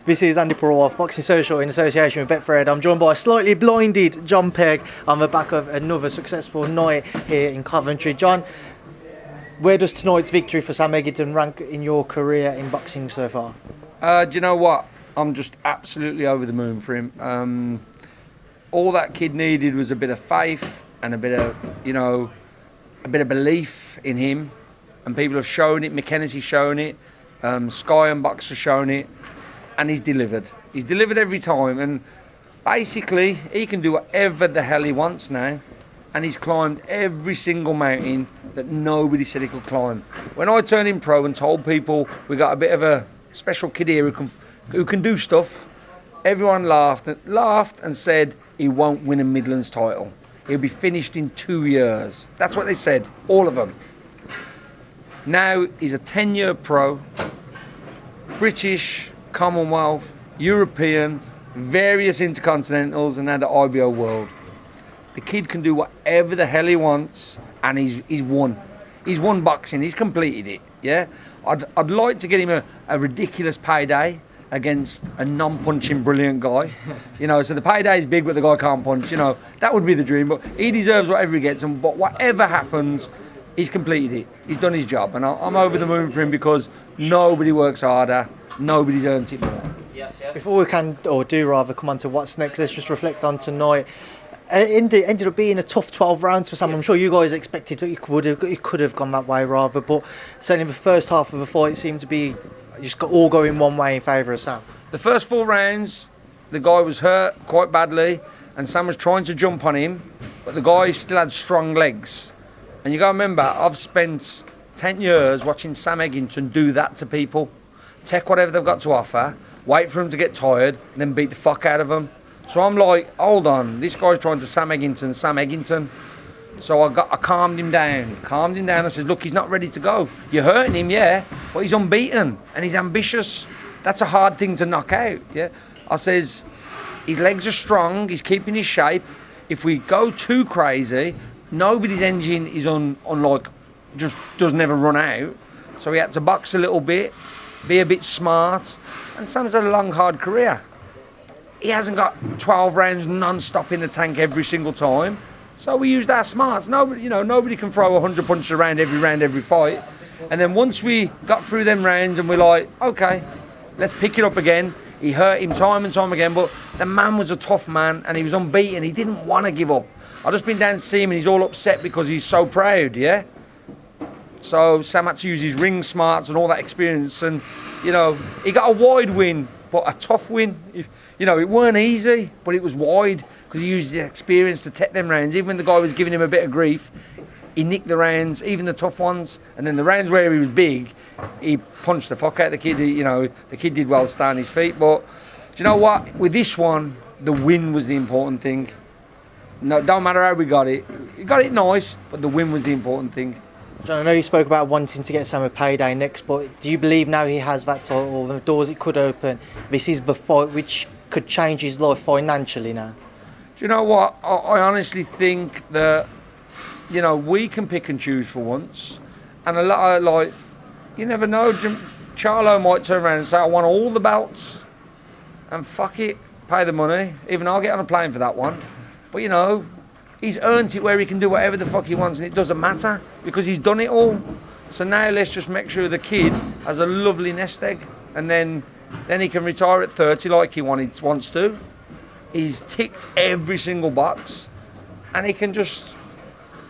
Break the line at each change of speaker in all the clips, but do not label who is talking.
This is Andi Purewal, Boxing Social in association with Betfred. I'm joined by a slightly blinded Jon Pegg on the back of another successful night here in Coventry. John, where does tonight's victory for Sam Eggington rank in your career in boxing so far?
Do you know what? I'm just absolutely over the moon for him. All that kid needed was a bit of faith and a bit of, a bit of belief in him. And people have shown it. McKenzie's shown it. Sky and Box have shown it. And he's delivered. He's delivered every time. And basically, he can do whatever the hell he wants now. And he's climbed every single mountain that nobody said he could climb. When I turned him pro and told people we got a bit of a special kid here who can do stuff, everyone laughed and said he won't win a Midlands title. He'll be finished in 2 years. That's what they said, all of them. Now he's a 10-year pro, British, Commonwealth, European, various intercontinentals, and now the IBO world. The kid can do whatever the hell he wants, and he's won. He's won boxing. He's completed it. Yeah, I'd like to get him a ridiculous payday against a non-punching brilliant guy. So the payday is big, but the guy can't punch. That would be the dream. But he deserves whatever he gets, but whatever happens, he's completed it. He's done his job, and I'm over the moon for him because nobody works harder. Nobody's earned it more.
Yes. Before we can, or do rather, come on to what's next, let's just reflect on tonight. It ended up being a tough 12 rounds for Sam. Yes. I'm sure you guys expected it could have gone that way rather, but certainly the first half of the fight seemed to be just all going one way in favour of Sam.
The first 4 rounds, the guy was hurt quite badly, and Sam was trying to jump on him, but the guy still had strong legs. And you got to remember, I've spent 10 years watching Sam Eggington do that to people. Take whatever they've got to offer, wait for him to get tired, and then beat the fuck out of them. So I'm like, hold on, this guy's trying to Sam Eggington. So I calmed him down. I said, look, he's not ready to go. You're hurting him, yeah, but he's unbeaten and he's ambitious. That's a hard thing to knock out, yeah. I says, his legs are strong, he's keeping his shape. If we go too crazy, nobody's engine is just doesn't ever run out. So he had to box a little bit, be a bit smart. And Sam's had a long, hard career. He hasn't got 12 rounds non-stop in the tank every single time. So we used our smarts. Nobody can throw 100 punches around every fight. And then once we got through them rounds and we're like, okay, let's pick it up again. He hurt him time and time again, but the man was a tough man and he was unbeaten. He didn't want to give up. I've just been down to see him and he's all upset because he's so proud, yeah? So Sam had to use his ring smarts and all that experience, and he got a wide win, but a tough win. It weren't easy, but it was wide because he used his experience to take them rounds. Even when the guy was giving him a bit of grief, he nicked the rounds, even the tough ones. And then the rounds where he was big, he punched the fuck out of the kid. The kid did well to stay on his feet. But do you know what? With this one, the win was the important thing. No, don't matter how we got it. We got it nice, but the win was the important thing.
John, I know you spoke about wanting to get Sam a payday next, but do you believe now he has that title, the doors it could open, this is the fight which could change his life financially now?
Do you know what? I honestly think that, we can pick and choose for once. And a lot of, you never know, Charlo might turn around and say, I want all the belts. And fuck it, pay the money. Even I'll get on a plane for that one. But, he's earned it where he can do whatever the fuck he wants, and it doesn't matter because he's done it all. So now let's just make sure the kid has a lovely nest egg, and then he can retire at 30 like he wants to. He's ticked every single box, and he can just,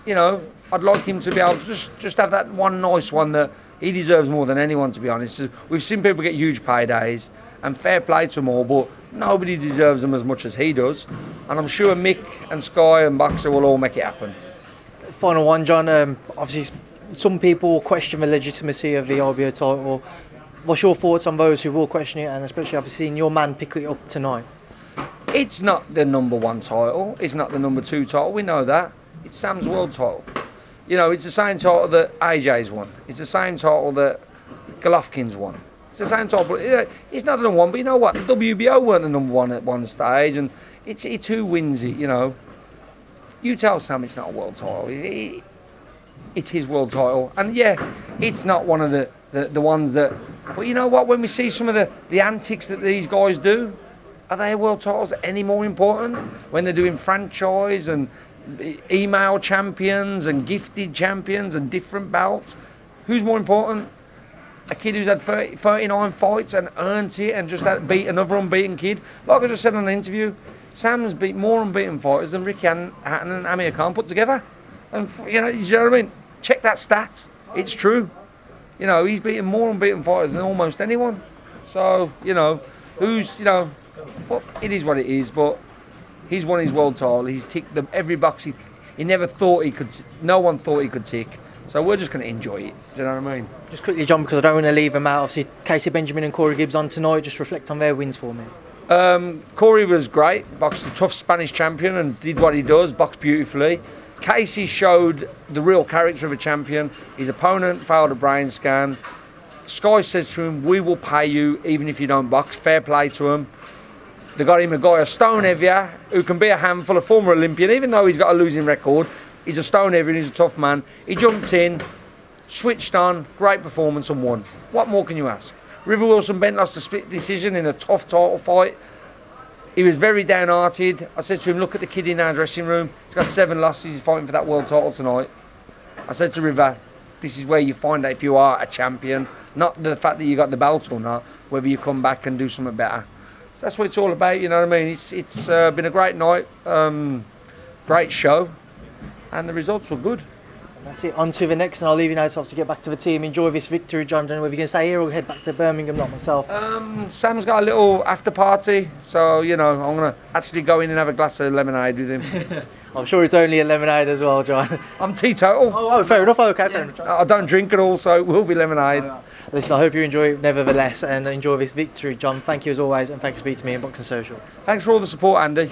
I'd like him to be able to just have that one nice one that he deserves more than anyone, to be honest. We've seen people get huge paydays, and fair play to them all, but nobody deserves them as much as he does. And I'm sure Mick and Sky and Boxer will all make it happen.
Final one, John. Obviously, some people question the legitimacy of the IBO title. What's your thoughts on those who will question it, and especially obviously seeing your man pick it up tonight?
It's not the number 1 title. It's not the number 2 title. We know that. It's Sam's world title. It's the same title that AJ's won. It's the same title that Golovkin's won. It's the same title. It's not the number 1, but you know what? The WBO weren't the number 1 at one stage, and it's who wins it. You tell Sam it's not a world title. It's his world title, and yeah, it's not one of the the ones that. But you know what? When we see some of the antics that these guys do, are their world titles any more important when they're doing franchise and email champions and gifted champions and different belts? Who's more important? A kid who's had 39 fights and earned it and just beat another unbeaten kid? Like I just said on the interview, Sam's beat more unbeaten fighters than Ricky Hatton and Amir Khan put together. And you know what I mean? Check that stat. It's true. You know, he's beaten more unbeaten fighters than almost anyone. So, you know, well, it is what it is, but he's won his world title. He's ticked every box he never thought he could, no one thought he could tick. So we're just going to enjoy it. Do you know what I mean?
Just quickly, John, because I don't want to leave them out. Obviously, Casey Benjamin and Corey Gibbs on tonight. Just reflect on their wins for me.
Corey was great, boxed a tough Spanish champion and did what he does, boxed beautifully. Casey showed the real character of a champion. His opponent failed a brain scan. Sky says to him, we will pay you even if you don't box. Fair play to him. They got him a guy, a stone heavier, who can be a handful, a former Olympian. Even though he's got a losing record, he's a stone heavier and he's a tough man. He jumped in, switched on, great performance and won. What more can you ask? River Wilson Bent lost a split decision in a tough title fight. He was very downhearted. I said to him, look at the kid in our dressing room. He's got 7 losses. He's fighting for that world title tonight. I said to River, this is where you find out if you are a champion, not the fact that you got the belt or not, whether you come back and do something better. So that's what it's all about, you know what I mean? It's been a great night, great show, and the results were good.
That's it. On to the next, and I'll leave you now to obviously get back to the team. Enjoy this victory, John. I don't know whether you can stay here or head back to Birmingham, not myself.
Sam's got a little after party, so you know I'm gonna actually go in and have a glass of lemonade with him.
I'm sure it's only a lemonade as well, John.
I'm teetotal.
Oh, fair enough. Okay, fair enough.
I don't drink at all, so it will be lemonade.
Listen, I hope you enjoy it nevertheless, and enjoy this victory, John. Thank you as always, and thanks for speaking to me in Boxing Social.
Thanks for all the support, Andy.